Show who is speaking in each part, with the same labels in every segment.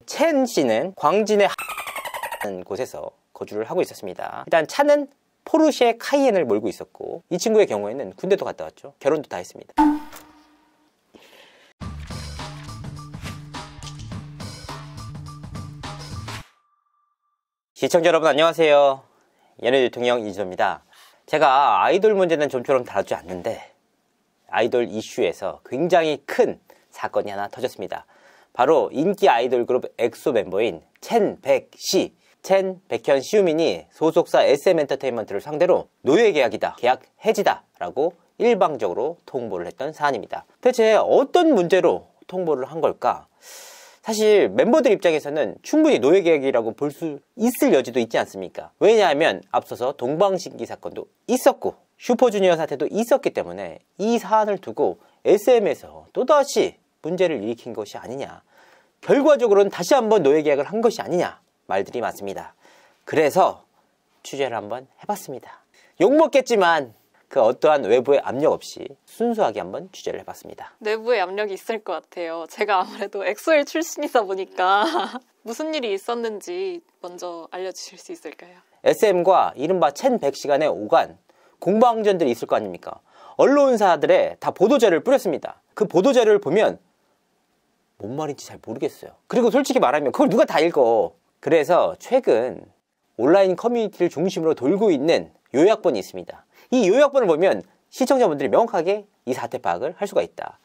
Speaker 1: 첸 씨는 광진의 하는 곳에서 거주를 하고 있었습니다. 일단 차는 포르쉐 카이엔을 몰고 있었고, 이 친구의 경우에는 군대도 갔다 왔죠. 결혼도 다 했습니다. 시청자 여러분 안녕하세요. 연예대통령 이진호입니다. 제가 아이돌 문제는 좀처럼 다루지 않는데 아이돌 이슈에서 굉장히 큰 사건이 하나 터졌습니다. 바로 인기 아이돌 그룹 엑소 멤버인 첸 백씨, 첸 백현 시우민이 소속사 SM엔터테인먼트를 상대로 노예 계약이다, 계약 해지다 라고 일방적으로 통보를 했던 사안입니다. 대체 어떤 문제로 통보를 한 걸까? 사실 멤버들 입장에서는 충분히 노예 계약이라고 볼 수 있을 여지도 있지 않습니까? 왜냐하면 앞서서 동방신기 사건도 있었고 슈퍼주니어 사태도 있었기 때문에 이 사안을 두고 SM에서 또다시 문제를 일으킨 것이 아니냐, 결과적으로는 다시 한번 노예 계약을 한 것이 아니냐 말들이 많습니다. 그래서 취재를 한번 해봤습니다. 욕먹겠지만 그 어떠한 외부의 압력 없이 순수하게 한번 취재를 해봤습니다.
Speaker 2: 내부의 압력이 있을 것 같아요. 제가 아무래도 엑소엘 출신이다 보니까 무슨 일이 있었는지 먼저 알려주실 수 있을까요?
Speaker 1: SM과 이른바 첸 백씨 간의 오간 공방전들이 있을 거 아닙니까? 언론사들의 다 보도자료를 뿌렸습니다. 그 보도자료를 보면 뭔 말인지 잘 모르겠어요. 그리고 솔직히 말하면 그걸 누가 다 읽어. 그래서 최근 온라인 커뮤니티를 중심으로 돌고 있는 요약본이 있습니다. 이 요약본을 보면 시청자분들이 명확하게 이 사태 파악을 할 수가 있다.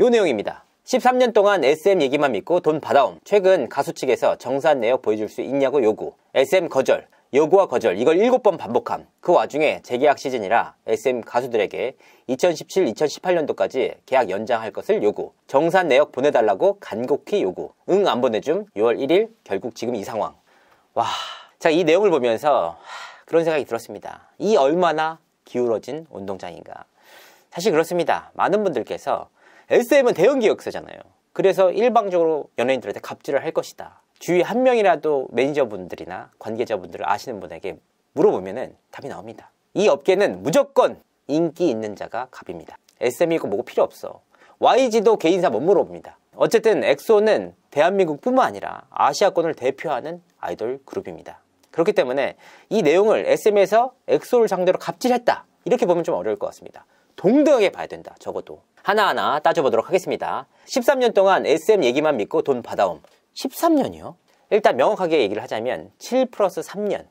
Speaker 1: 요 내용입니다. 13년 동안 SM 얘기만 믿고 돈 받아옴. 최근 가수 측에서 정산 내역 보여줄 수 있냐고 요구. SM 거절. 요구와 거절. 이걸 7번 반복함. 그 와중에 재계약 시즌이라 SM 가수들에게 2017, 2018년도까지 계약 연장할 것을 요구. 정산 내역 보내달라고 간곡히 요구. 응 안 보내줌. 6월 1일 결국 지금 이 상황. 와, 자, 이 내용을 보면서 그런 생각이 들었습니다. 이 얼마나 기울어진 운동장인가. 사실 그렇습니다. 많은 분들께서 SM은 대형 기획사잖아요. 그래서 일방적으로 연예인들한테 갑질을 할 것이다. 주위 한 명이라도 매니저분들이나 관계자분들을 아시는 분에게 물어보면은 답이 나옵니다. 이 업계는 무조건 인기 있는 자가 갑입니다. SM이고 뭐고 필요 없어. YG도 개인사 못 물어봅니다. 어쨌든 엑소는 대한민국뿐만 아니라 아시아권을 대표하는 아이돌 그룹입니다. 그렇기 때문에 이 내용을 SM에서 엑소를 상대로 갑질했다, 이렇게 보면 좀 어려울 것 같습니다. 동등하게 봐야 된다. 적어도 하나하나 따져보도록 하겠습니다. 13년 동안 SM 얘기만 믿고 돈 받아옴. 13년이요? 일단 명확하게 얘기를 하자면 7 플러스 3년입니다.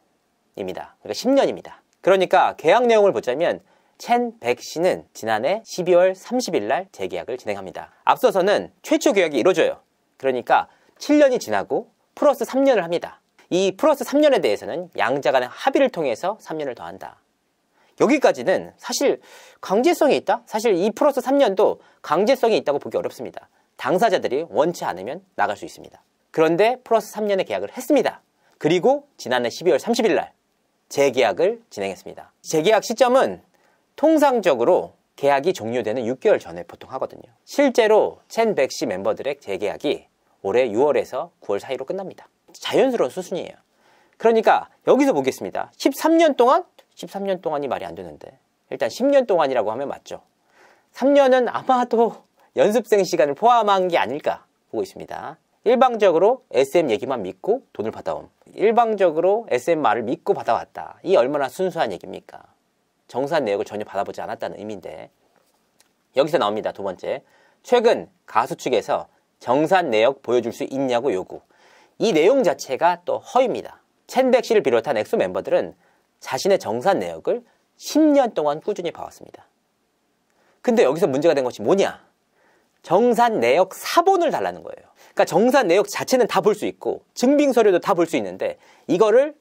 Speaker 1: 그러니까 10년입니다. 그러니까 계약 내용을 보자면 첸 백씨는 지난해 12월 30일 날 재계약을 진행합니다. 앞서서는 최초 계약이 이루어져요. 그러니까 7년이 지나고 플러스 3년을 합니다. 이 플러스 3년에 대해서는 양자 간의 합의를 통해서 3년을 더한다. 여기까지는 사실 강제성이 있다? 사실 이 플러스 3년도 강제성이 있다고 보기 어렵습니다. 당사자들이 원치 않으면 나갈 수 있습니다. 그런데 플러스 3년의 계약을 했습니다. 그리고 지난해 12월 30일 날 재계약을 진행했습니다. 재계약 시점은 통상적으로 계약이 종료되는 6개월 전에 보통 하거든요. 실제로 첸 백씨 멤버들의 재계약이 올해 6월에서 9월 사이로 끝납니다. 자연스러운 수순이에요. 그러니까 여기서 보겠습니다. 13년 동안? 13년 동안이 말이 안 되는데 일단 10년 동안이라고 하면 맞죠. 3년은 아마도 연습생 시간을 포함한 게 아닐까 보고 있습니다. 일방적으로 SM 얘기만 믿고 돈을 받아옴. 일방적으로 SM 말을 믿고 받아왔다. 이 얼마나 순수한 얘기입니까? 정산 내역을 전혀 받아보지 않았다는 의미인데, 여기서 나옵니다. 두 번째, 최근 가수 측에서 정산 내역 보여줄 수 있냐고 요구. 이 내용 자체가 또 허위입니다. 첸 백씨를 비롯한 엑소 멤버들은 자신의 정산 내역을 10년 동안 꾸준히 봐왔습니다. 근데 여기서 문제가 된 것이 뭐냐? 정산 내역 사본을 달라는 거예요. 그러니까 정산 내역 자체는 다 볼 수 있고 증빙 서류도 다 볼 수 있는데 이거를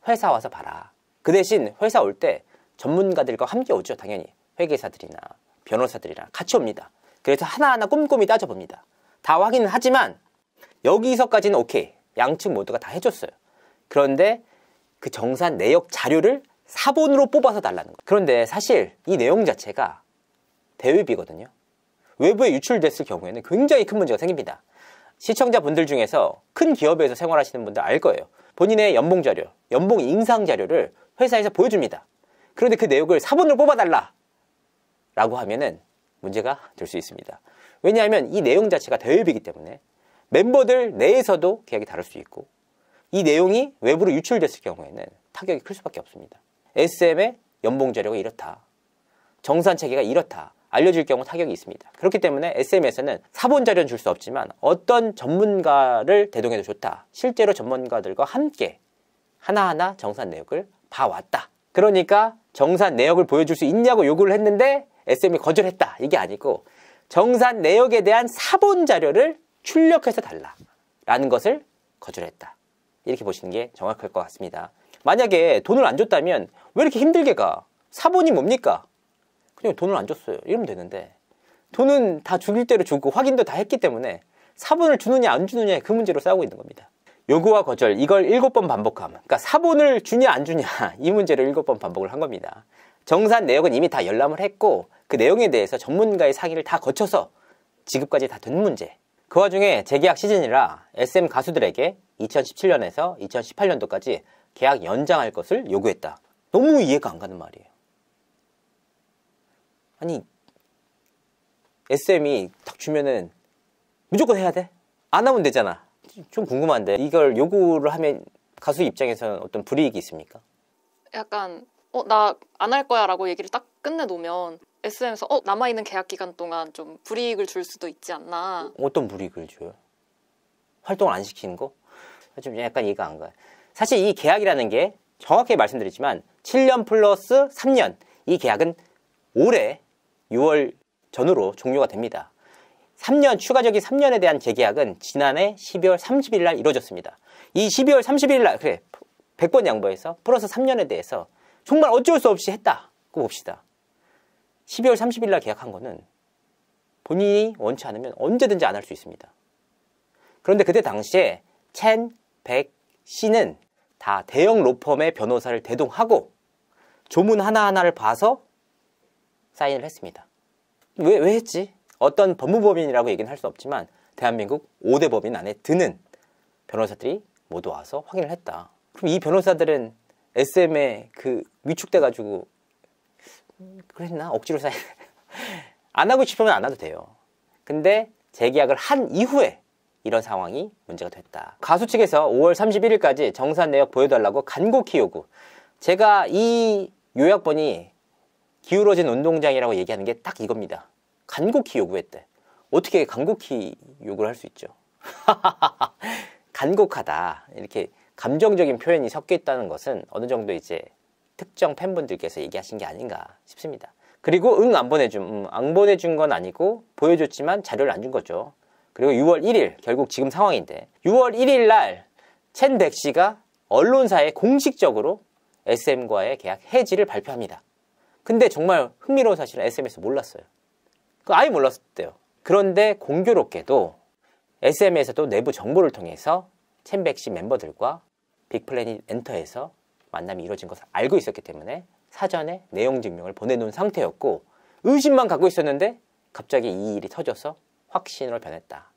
Speaker 1: 회사 와서 봐라. 그 대신 회사 올 때 전문가들과 함께 오죠. 당연히 회계사들이나 변호사들이랑 같이 옵니다. 그래서 하나하나 꼼꼼히 따져봅니다. 다 확인은 하지만 여기서까지는 오케이. 양측 모두가 다 해줬어요. 그런데 그 정산 내역 자료를 사본으로 뽑아서 달라는 거예요. 그런데 사실 이 내용 자체가 대외비거든요. 외부에 유출됐을 경우에는 굉장히 큰 문제가 생깁니다. 시청자분들 중에서 큰 기업에서 생활하시는 분들 알 거예요. 본인의 연봉 자료, 연봉 인상 자료를 회사에서 보여줍니다. 그런데 그 내역을 사본으로 뽑아달라 라고 하면은 문제가 될 수 있습니다. 왜냐하면 이 내용 자체가 대외비이기 때문에 멤버들 내에서도 계약이 다를 수 있고 이 내용이 외부로 유출됐을 경우에는 타격이 클 수밖에 없습니다. SM의 연봉 자료가 이렇다. 정산 체계가 이렇다. 알려질 경우 타격이 있습니다. 그렇기 때문에 SM에서는 사본 자료는 줄 수 없지만 어떤 전문가를 대동해도 좋다. 실제로 전문가들과 함께 하나하나 정산 내역을 봐왔다. 그러니까 정산 내역을 보여줄 수 있냐고 요구를 했는데 SM이 거절했다. 이게 아니고 정산 내역에 대한 사본 자료를 출력해서 달라라는 것을 거절했다. 이렇게 보시는 게 정확할 것 같습니다. 만약에 돈을 안 줬다면 왜 이렇게 힘들게 가? 사본이 뭡니까? 그냥 돈을 안 줬어요. 이러면 되는데 돈은 다 죽일 대로 주고 확인도 다 했기 때문에 사본을 주느냐 안 주느냐의 그 문제로 싸우고 있는 겁니다. 요구와 거절 이걸 7번 반복함. 그러니까 사본을 주냐 안 주냐 이 문제를 7번 반복을 한 겁니다. 정산 내역은 이미 다 열람을 했고 그 내용에 대해서 전문가의 상의를 다 거쳐서 지급까지 다 된 문제. 그 와중에 재계약 시즌이라 SM 가수들에게 2017년에서 2018년도까지 계약 연장할 것을 요구했다. 너무 이해가 안 가는 말이에요. 아니 SM이 딱 주면은 무조건 해야 돼? 안 하면 되잖아. 좀 궁금한데 이걸 요구를 하면 가수 입장에서는 어떤 불이익이 있습니까?
Speaker 2: 약간 나 안 할 거야 라고 얘기를 딱 끝내놓으면 SM에서 남아있는 계약 기간 동안 좀 불이익을 줄 수도 있지 않나.
Speaker 1: 어떤 불이익을 줘요? 활동을 안 시키는 거? 좀 약간 이해가 안 가요. 사실 이 계약이라는 게 정확하게 말씀드리지만 7년 플러스 3년 이 계약은 올해 6월 전후로 종료가 됩니다. 3년 추가적인 3년에 대한 재계약은 지난해 12월 30일 날 이루어졌습니다. 이 12월 30일 날 100번 양보해서 플러스 3년에 대해서 정말 어쩔 수 없이 했다고 봅시다. 12월 30일 날 계약한 거는 본인이 원치 않으면 언제든지 안 할 수 있습니다. 그런데 그때 당시에 첸, 백, 씨는 다 대형 로펌의 변호사를 대동하고 조문 하나하나를 봐서 사인을 했습니다. 왜 했지? 어떤 법무법인이라고 얘기는 할 수 없지만 대한민국 5대 법인 안에 드는 변호사들이 모두 와서 확인을 했다. 그럼 이 변호사들은 SM에 위축돼가지고 그랬나? 억지로 사인 안 하고 싶으면 안 해도 돼요. 근데 재계약을 한 이후에 이런 상황이 문제가 됐다. 가수 측에서 5월 31일까지 정산 내역 보여달라고 간곡히 요구. 제가 이 요약본이 기울어진 운동장이라고 얘기하는 게 딱 이겁니다. 간곡히 요구했대. 어떻게 간곡히 요구를 할 수 있죠? 간곡하다. 이렇게 감정적인 표현이 섞여 있다는 것은 어느 정도 이제 특정 팬분들께서 얘기하신 게 아닌가 싶습니다. 그리고 안 보내줌. 안 보내준 건 아니고 보여줬지만 자료를 안 준 거죠. 그리고 6월 1일 결국 지금 상황인데 6월 1일 날 첸 백씨가 언론사에 공식적으로 SM과의 계약 해지를 발표합니다. 근데 정말 흥미로운 사실은 SM에서 몰랐어요. 아예 몰랐대요. 그런데 공교롭게도 SM에서도 내부 정보를 통해서 첸 백씨 멤버들과 빅플래닛 엔터에서 만남이 이루어진 것을 알고 있었기 때문에 사전에 내용 증명을 보내놓은 상태였고 의심만 갖고 있었는데 갑자기 이 일이 터져서 확신으로 변했다.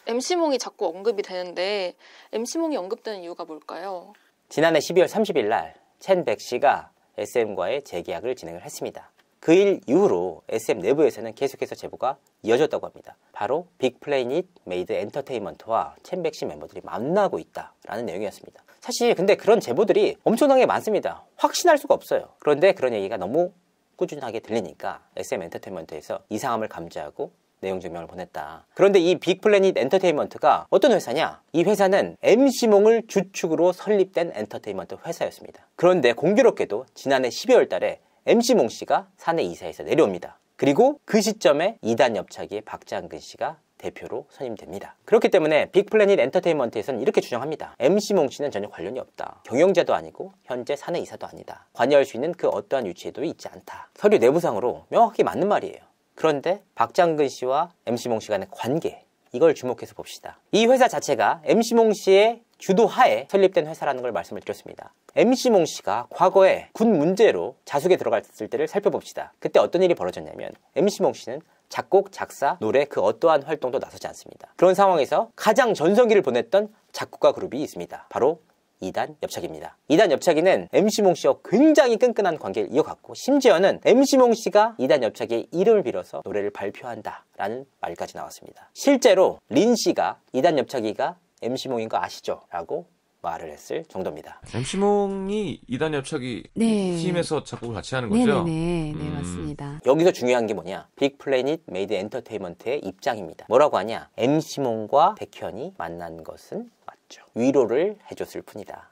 Speaker 2: MC몽이 자꾸 언급이 되는데 MC몽이 언급되는 이유가 뭘까요?
Speaker 1: 지난해 12월 30일 날 첸 백씨가 SM과의 재계약을 진행을 했습니다. 그 일 이후로 SM 내부에서는 계속해서 제보가 이어졌다고 합니다. 바로 빅플래닛 메이드 엔터테인먼트와 첸 백씨 멤버들이 만나고 있다라는 내용이었습니다. 사실 근데 그런 제보들이 엄청나게 많습니다. 확신할 수가 없어요. 그런데 그런 얘기가 너무 꾸준하게 들리니까 SM 엔터테인먼트에서 이상함을 감지하고 내용 증명을 보냈다. 그런데 이 빅플래닛 엔터테인먼트가 어떤 회사냐? 이 회사는 MC몽을 주축으로 설립된 엔터테인먼트 회사였습니다. 그런데 공교롭게도 지난해 12월 달에 MC몽 씨가 사내 이사에서 내려옵니다. 그리고 그 시점에 2단 옆차기의 박장근 씨가 대표로 선임됩니다. 그렇기 때문에 빅플래닛 엔터테인먼트에서는 이렇게 주장합니다. MC몽 씨는 전혀 관련이 없다. 경영자도 아니고 현재 사내 이사도 아니다. 관여할 수 있는 그 어떠한 위치에도 있지 않다. 서류 내부상으로 명확히 맞는 말이에요. 그런데 박장근 씨와 MC몽 씨 간의 관계, 이걸 주목해서 봅시다. 이 회사 자체가 MC몽 씨의 주도하에 설립된 회사라는 걸 말씀을 드렸습니다. MC몽 씨가 과거에 군 문제로 자숙에 들어갔을 때를 살펴봅시다. 그때 어떤 일이 벌어졌냐면 MC몽 씨는 작곡, 작사, 노래 그 어떠한 활동도 나서지 않습니다. 그런 상황에서 가장 전성기를 보냈던 작곡가 그룹이 있습니다. 바로 이단 엽차기입니다. 이단 엽차기는 MC몽 씨와 굉장히 끈끈한 관계를 이어갔고 심지어는 MC몽 씨가 이단 엽차기의 이름을 빌어서 노래를 발표한다 라는 말까지 나왔습니다. 실제로 린 씨가 이단 엽차기가 MC몽인 거 아시죠? 라고 말을 했을 정도입니다.
Speaker 3: MC몽이 이단 엽차기
Speaker 4: 네.
Speaker 3: 팀에서 작곡을 같이 하는 거죠?
Speaker 4: 네네네. 네, 맞습니다.
Speaker 1: 여기서 중요한 게 뭐냐? 빅플래닛 메이드 엔터테인먼트의 입장입니다. 뭐라고 하냐? MC몽과 백현이 만난 것은 맞죠. 위로를 해줬을 뿐이다.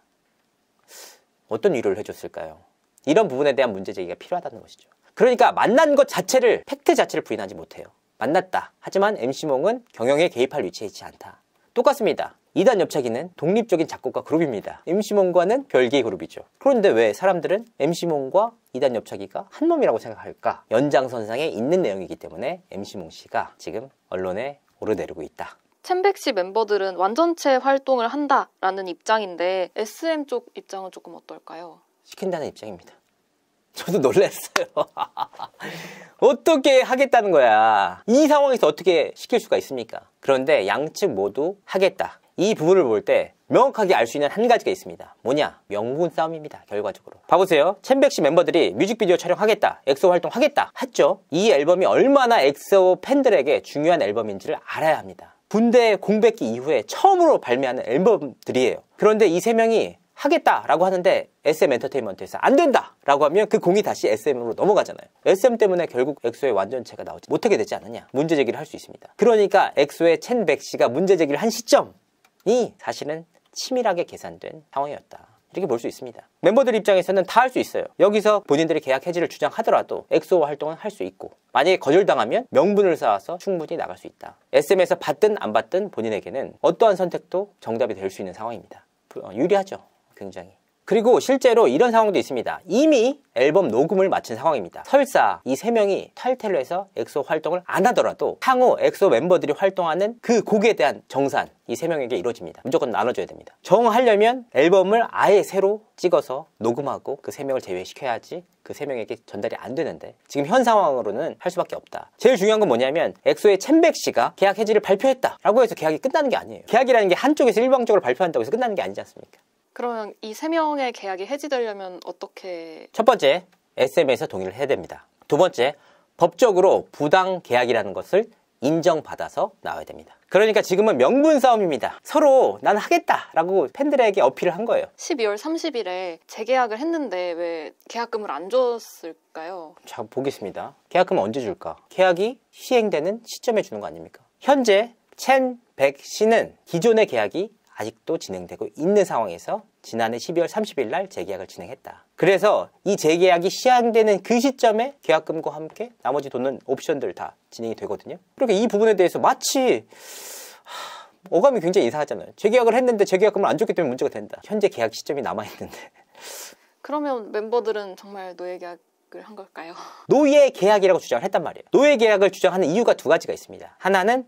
Speaker 1: 어떤 위로를 해줬을까요? 이런 부분에 대한 문제 제기가 필요하다는 것이죠. 그러니까 만난 것 자체를, 팩트 자체를 부인하지 못해요. 만났다. 하지만 MC몽은 경영에 개입할 위치에 있지 않다. 똑같습니다. 이단 엽차기는 독립적인 작곡가 그룹입니다. MC몽과는 별개의 그룹이죠. 그런데 왜 사람들은 MC몽과 이단 엽차기가 한 몸이라고 생각할까? 연장선상에 있는 내용이기 때문에 MC몽 씨가 지금 언론에 오르내리고 있다.
Speaker 2: 챔백시 멤버들은 완전체 활동을 한다라는 입장인데 SM 쪽 입장은 조금 어떨까요?
Speaker 1: 시킨다는 입장입니다. 저도 놀랐어요. 어떻게 하겠다는 거야. 이 상황에서 어떻게 시킬 수가 있습니까? 그런데 양측 모두 하겠다. 이 부분을 볼 때 명확하게 알 수 있는 한 가지가 있습니다. 뭐냐? 명분 싸움입니다. 결과적으로. 봐보세요. 챔백시 멤버들이 뮤직비디오 촬영하겠다, 엑소 활동하겠다 했죠. 이 앨범이 얼마나 엑소 팬들에게 중요한 앨범인지를 알아야 합니다. 군대 공백기 이후에 처음으로 발매하는 앨범들이에요. 그런데 이 세 명이 하겠다라고 하는데 SM 엔터테인먼트에서 안 된다라고 하면 그 공이 다시 SM으로 넘어가잖아요. SM 때문에 결국 엑소의 완전체가 나오지 못하게 되지 않느냐. 문제 제기를 할 수 있습니다. 그러니까 엑소의 첸백 씨가 문제 제기를 한 시점이 사실은 치밀하게 계산된 상황이었다. 이렇게 볼 수 있습니다. 멤버들 입장에서는 다 할 수 있어요. 여기서 본인들이 계약 해지를 주장하더라도 엑소 활동은 할 수 있고 만약에 거절당하면 명분을 쌓아서 충분히 나갈 수 있다. SM에서 받든 안 받든 본인에게는 어떠한 선택도 정답이 될 수 있는 상황입니다. 유리하죠. 굉장히. 그리고 실제로 이런 상황도 있습니다. 이미 앨범 녹음을 마친 상황입니다. 설사 이 세 명이 탈퇴를 해서 엑소 활동을 안 하더라도 향후 엑소 멤버들이 활동하는 그 곡에 대한 정산 이 세 명에게 이루어집니다. 무조건 나눠줘야 됩니다. 정하려면 앨범을 아예 새로 찍어서 녹음하고 그 세 명을 제외시켜야지 그 세 명에게 전달이 안 되는데 지금 현 상황으로는 할 수밖에 없다. 제일 중요한 건 뭐냐면 엑소의 챔백 씨가 계약 해지를 발표했다라고 해서 계약이 끝나는 게 아니에요. 계약이라는 게 한쪽에서 일방적으로 발표한다고 해서 끝나는 게 아니지 않습니까?
Speaker 2: 그러면 이 세 명의 계약이 해지되려면 어떻게?
Speaker 1: 첫 번째, SM에서 동의를 해야 됩니다. 두 번째, 법적으로 부당 계약이라는 것을 인정받아서 나와야 됩니다. 그러니까 지금은 명분 싸움입니다. 서로 난 하겠다라고 팬들에게 어필을 한 거예요.
Speaker 2: 12월 30일에 재계약을 했는데 왜 계약금을 안 줬을까요?
Speaker 1: 자, 보겠습니다. 계약금은 언제 줄까? 계약이 시행되는 시점에 주는 거 아닙니까? 현재 첸백 씨는 기존의 계약이 아직도 진행되고 있는 상황에서 지난해 12월 30일 날 재계약을 진행했다. 그래서 이 재계약이 시행되는 그 시점에 계약금과 함께 나머지 돈은 옵션들 다 진행이 되거든요. 그러니까 이 부분에 대해서 마치 어감이 굉장히 이상하잖아요. 재계약을 했는데 재계약금을 안 줬기 때문에 문제가 된다. 현재 계약 시점이 남아있는데.
Speaker 2: 그러면 멤버들은 정말 노예 계약을 한 걸까요?
Speaker 1: 노예 계약이라고 주장을 했단 말이에요. 노예 계약을 주장하는 이유가 두 가지가 있습니다. 하나는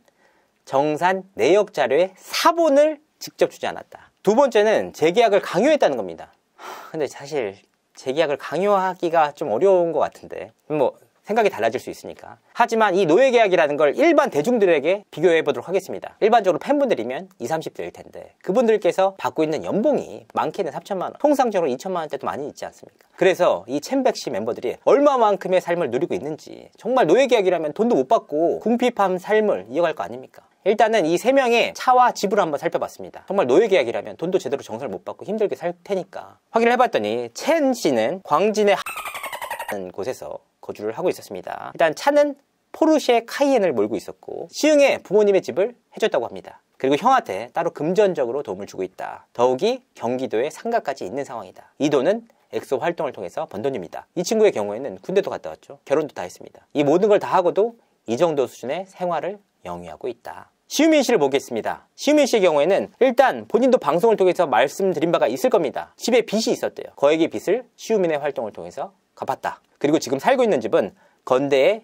Speaker 1: 정산 내역 자료의 사본을 직접 주지 않았다. 두 번째는 재계약을 강요했다는 겁니다. 근데 사실 재계약을 강요하기가 좀 어려운 것 같은데 뭐 생각이 달라질 수 있으니까. 하지만 이 노예 계약이라는 걸 일반 대중들에게 비교해 보도록 하겠습니다. 일반적으로 팬분들이면 20, 30대일 텐데 그분들께서 받고 있는 연봉이 많게는 3천만 원, 통상적으로 2천만 원대도 많이 있지 않습니까? 그래서 이 챔백씨 멤버들이 얼마만큼의 삶을 누리고 있는지, 정말 노예 계약이라면 돈도 못 받고 궁핍한 삶을 이어갈 거 아닙니까? 일단은 이 세 명의 차와 집을 한번 살펴봤습니다. 정말 노예 계약이라면 돈도 제대로 정산을 못 받고 힘들게 살 테니까 확인을 해봤더니 첸 씨는 광진의 하는 곳에서 거주를 하고 있었습니다. 일단 차는 포르쉐 카이엔을 몰고 있었고 시흥에 부모님의 집을 해줬다고 합니다. 그리고 형한테 따로 금전적으로 도움을 주고 있다. 더욱이 경기도에 상가까지 있는 상황이다. 이 돈은 엑소 활동을 통해서 번 돈입니다. 이 친구의 경우에는 군대도 갔다 왔죠. 결혼도 다 했습니다. 이 모든 걸 다 하고도 이 정도 수준의 생활을 영위하고 있다. 시우민 씨를 보겠습니다. 시우민 씨의 경우에는 일단 본인도 방송을 통해서 말씀드린 바가 있을 겁니다. 집에 빚이 있었대요. 거액의 빚을 시우민의 활동을 통해서 갚았다. 그리고 지금 살고 있는 집은 건대에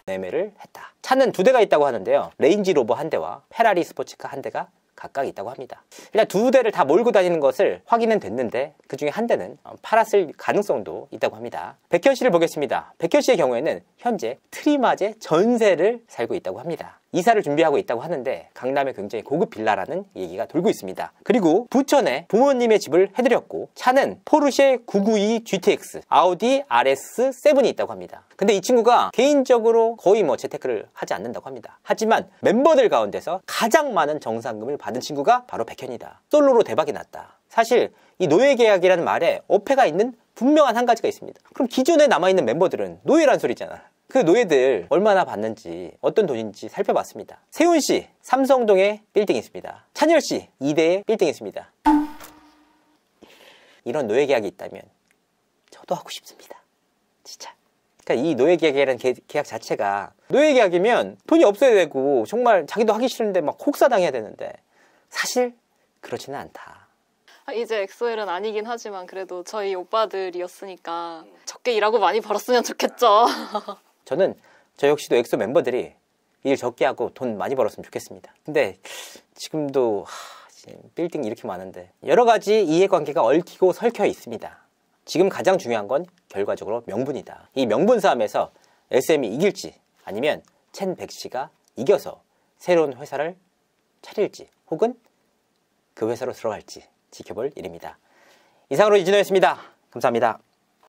Speaker 1: 매매를 했다. 차는 2대가 있다고 하는데요. 레인지로버 1대와 페라리 스포츠카 1대가 각각 있다고 합니다. 일단 2대를 다 몰고 다니는 것을 확인은 됐는데 그 중에 1대는 팔았을 가능성도 있다고 합니다. 백현 씨를 보겠습니다. 백현 씨의 경우에는 현재 트리마제 전세를 살고 있다고 합니다. 이사를 준비하고 있다고 하는데 강남에 굉장히 고급 빌라라는 얘기가 돌고 있습니다. 그리고 부천에 부모님의 집을 해드렸고 차는 포르쉐 992 GTX, 아우디 RS7이 있다고 합니다. 근데 이 친구가 개인적으로 거의 뭐 재테크를 하지 않는다고 합니다. 하지만 멤버들 가운데서 가장 많은 정산금을 받은 친구가 바로 백현이다. 솔로로 대박이 났다. 사실 이 노예계약이라는 말에 어폐가 있는 분명한 한 가지가 있습니다. 그럼 기존에 남아있는 멤버들은 노예란 소리잖아. 그 노예들 얼마나 받는지 어떤 돈인지 살펴봤습니다. 세훈씨 삼성동에 빌딩이 있습니다. 찬열씨 이대에 빌딩이 있습니다. 이런 노예계약이 있다면 저도 하고 싶습니다. 진짜. 그러니까 이 노예계약이라는 계약 자체가 노예계약이면 돈이 없어야 되고 정말 자기도 하기 싫은데 막 혹사당해야 되는데 사실 그렇지는 않다.
Speaker 2: 이제 엑소엘은 아니긴 하지만 그래도 저희 오빠들이었으니까 적게 일하고 많이 벌었으면 좋겠죠.
Speaker 1: 저는 저 역시도 엑소 멤버들이 일 적게 하고 돈 많이 벌었으면 좋겠습니다. 근데 지금도 빌딩이 이렇게 많은데 여러 가지 이해관계가 얽히고 설켜 있습니다. 지금 가장 중요한 건 결과적으로 명분이다. 이 명분 싸움에서 SM이 이길지 아니면 첸 백씨가 이겨서 새로운 회사를 차릴지 혹은 그 회사로 들어갈지 지켜볼 일입니다. 이상으로 이진호였습니다. 감사합니다.